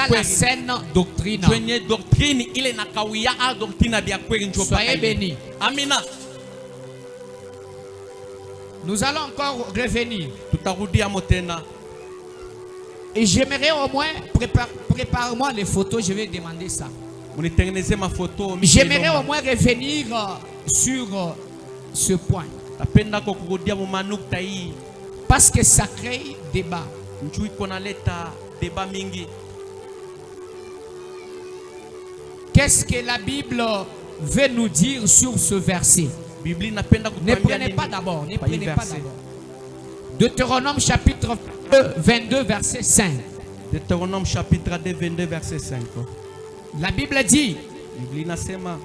ça la saine doctrine. Soyez bénis. Amina. Nous allons encore revenir. Et j'aimerais au moins prépare-moi les photos, je vais demander ça. J'aimerais au moins revenir sur ce point. Parce que ça crée débat. Qu'est-ce que la Bible veut nous dire sur ce verset? Ne prenez pas d'abord. Ne prenez pas d'abord. Deutéronome chapitre 22 verset 5. Deutéronome chapitre 2 22 verset 5. La Bible dit,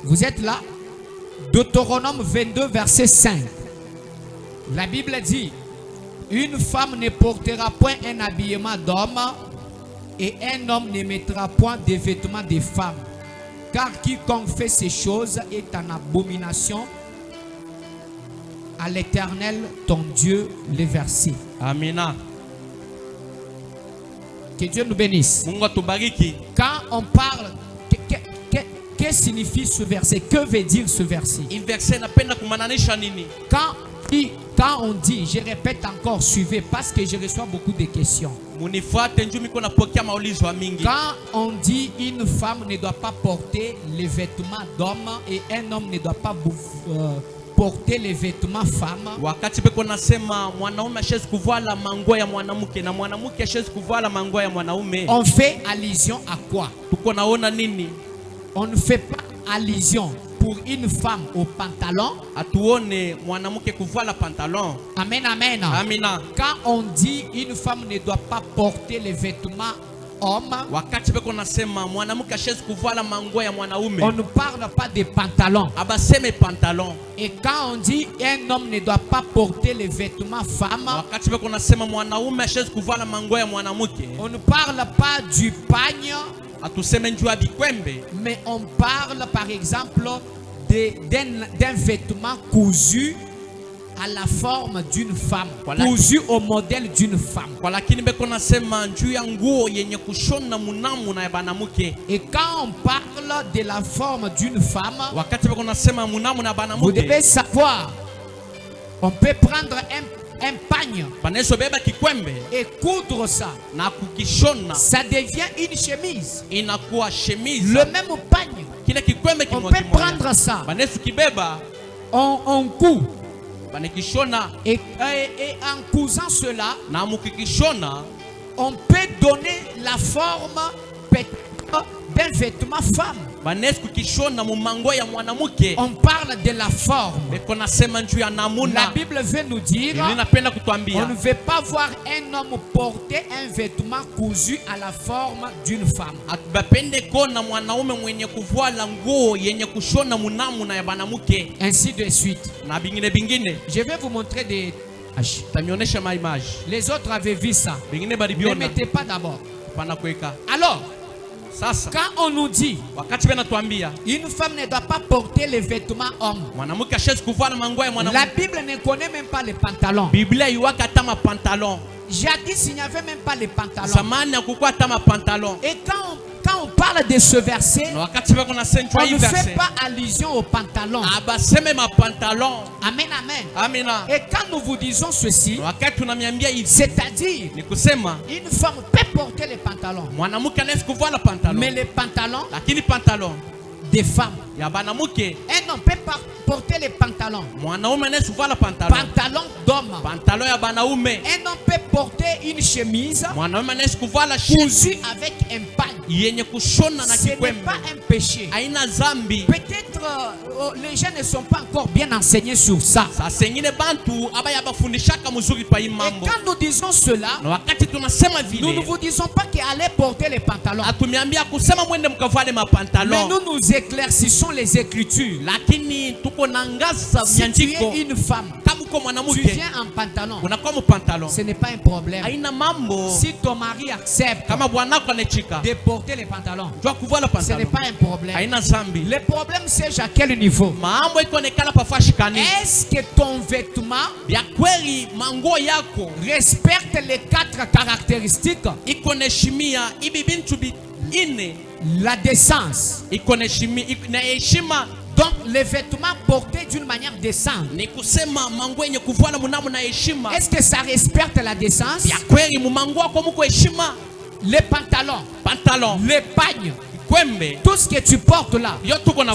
vous êtes là? Deutéronome 22 verset 5. La Bible dit, une femme ne portera point un habillement d'homme et un homme ne mettra point des vêtements de femme. Car quiconque fait ces choses est en abomination à l'Éternel ton Dieu. Les versets. Amina. Que Dieu nous bénisse. Quand on parle, que signifie ce verset? Que veut dire ce verset? Quand on dit, je répète encore, suivez, parce que je reçois beaucoup de questions. Quand on dit une femme ne doit pas porter les vêtements d'homme et un homme ne doit pas porter les vêtements femmes, on fait allusion à quoi? On ne fait pas allusion pour une femme au pantalon. Amen, amen. Amina. Quand on dit une femme ne doit pas porter les vêtements hommes, on ne parle pas de pantalons. Et quand on dit un homme ne doit pas porter les vêtements femmes, on ne parle pas du pagne, mais on parle par exemple d'un vêtement cousu à la forme d'une femme, cousu au modèle d'une femme. Et quand on parle de la forme d'une femme, vous devez savoir, on peut prendre un pagne et coudre ça. Ça devient une chemise. Le même pagne. On peut prendre ça. On coud. Et en cousant cela, on peut donner la forme d'un vêtement femme. On parle de la forme. La Bible veut nous dire, on ne veut pas voir un homme porter un vêtement cousu à la forme d'une femme. Ainsi de suite. Je vais vous montrer des images. Les autres avaient vu ça. Ne mettez pas d'abord. Alors, quand on nous dit une femme ne doit pas porter les vêtements hommes, la Bible ne connaît même pas les pantalons. Jadis, il n'y avait même pas les pantalons. Et quand on parle de ce verset, on ne fait pas allusion aux pantalons. Amen, amen. Et quand nous vous disons ceci, c'est-à-dire une femme peut porter les pantalons, mais les pantalons des femmes, un homme peut pas porter les pantalons, pantalon d'homme, un homme peut porter une chemise cousue avec un pagne. Ce n'est pas un péché. Peut-être les gens ne sont pas encore bien enseignés sur ça. Et quand nous disons cela, nous ne vous disons pas qu'allez porter les pantalons, mais nous nous éclaircissons les Écritures. Si tu es une femme, tu viens en pantalon, ce n'est pas un problème. Si ton mari accepte de porter les pantalons, ce n'est pas un problème. Le problème, c'est à quel niveau? Est-ce que ton vêtement respecte les 4 caractéristiques? la décence. Donc les vêtements portés d'une manière décente. Est-ce que ça respecte la décence? Les pantalons, les pagnes, tout ce que tu portes là,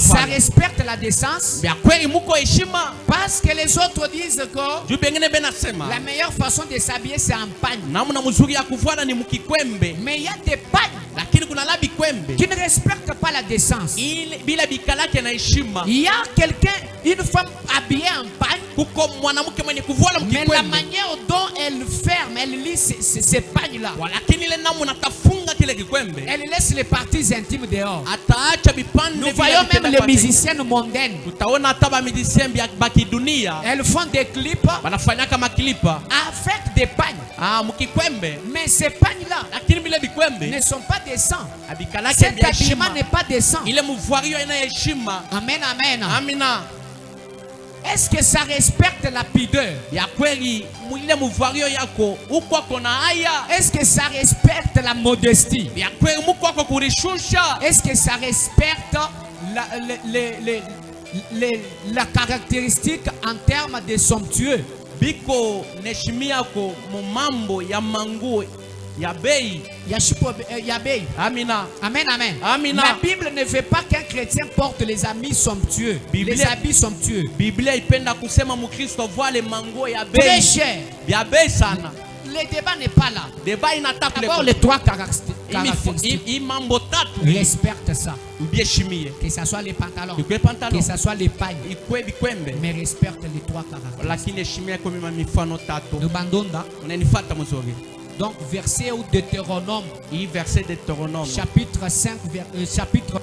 ça respecte la décence. Parce que les autres disent que la meilleure façon de s'habiller c'est en pagne. Mais il y a des pagnes qui ne respectent pas la décence. Il y a quelqu'un, une femme habillée en pagne, mais la manière dont elle ferme, elle lit ces pagnes là, elle laisse les parties intimes dehors. Nous voyons même les musiciennes mondaines. Elles font des clips avec des pagnes. Mais ces pagnes là ne sont pas décents. Cet habillement n'est pas décent. Amen, amen. Est-ce que ça respecte la pudeur? Est-ce que ça respecte la modestie? Est-ce que ça respecte la caractéristique en termes de somptueux? Amina. Amen, amen. Amina. La Bible ne veut pas qu'un chrétien porte les habits somptueux. Les habits somptueux. Très cher. Le débat n'est pas là. D'abord les trois caractéristiques. Respecte ça. Que ce soit les pantalons, que ce soit les pagnes, mais respecte les trois caractéristiques. Nous bandons. Donc verset au Deutéronome, chapitre 5, chapitre